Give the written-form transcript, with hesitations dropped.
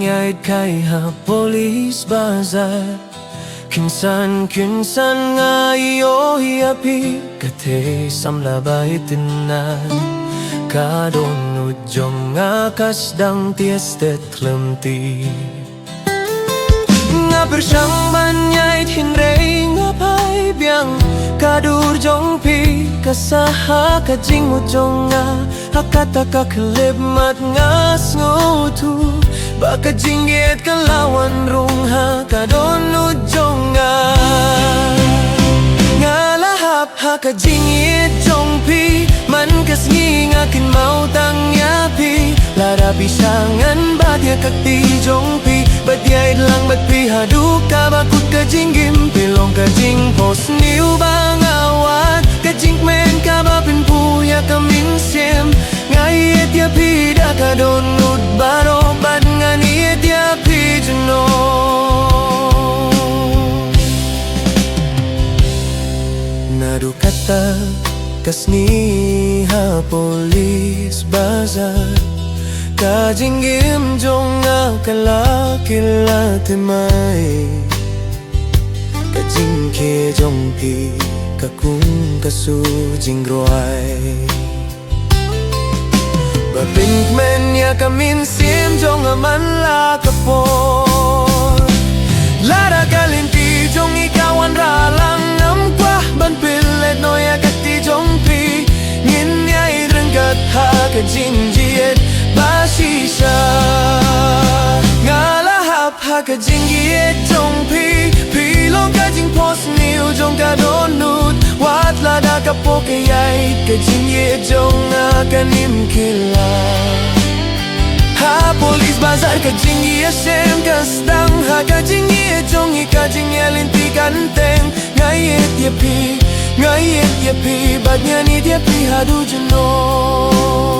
banyait kay ha polis bazar. Kinsan nga iyo hiapi kate samlabay tinan. Kadon ujong nga kasdang tiestet klemti. Nga bersyang banyait hinrei nga pay biang. Kadur jong pi kasaha kajing ujong nga. Hakata kakalib mat nga ngutu. Baka jinggit kalawan rung ha kadon ujong nga. Nga lahap ha kajingit jong pi. Man kasngi nga kinmau tang yapi. Larabi siyangan badya kakti jong pi. Badyait lang bat pi haduk kabakut kajinggim. Pilong kajing pos niu bang awat. Kajing men kabapin puya kaminsim. Ngayet ya pi da kadon ud baro. Bad nga niyet ya pi juno. Nadu kata kasni ha polis bazar. Kajinggim jong nga kalakila timay. Kajingke jong pi kakung kasujing groay. Babink men ya kaminsim jong aman la kapor. Lara kalinti jong ikawan ralang namkwah. Ban pilet no ya kakti jong pi. Ngin ya irengkat ha kajingjiet basisa. Ngalahap ha kajingjiet jong pi. Pilong kajing pos niu jong kadonut. Wat lada kapokayait kajingjiet jong akanim kila. Ha polis bazar kajingjiet sem kastang. Ha kajingjiet jong ikajing elinti kanteng. Ngayet ya pi, ngayet ya pi. Badnya ni dia pi hadu jenon.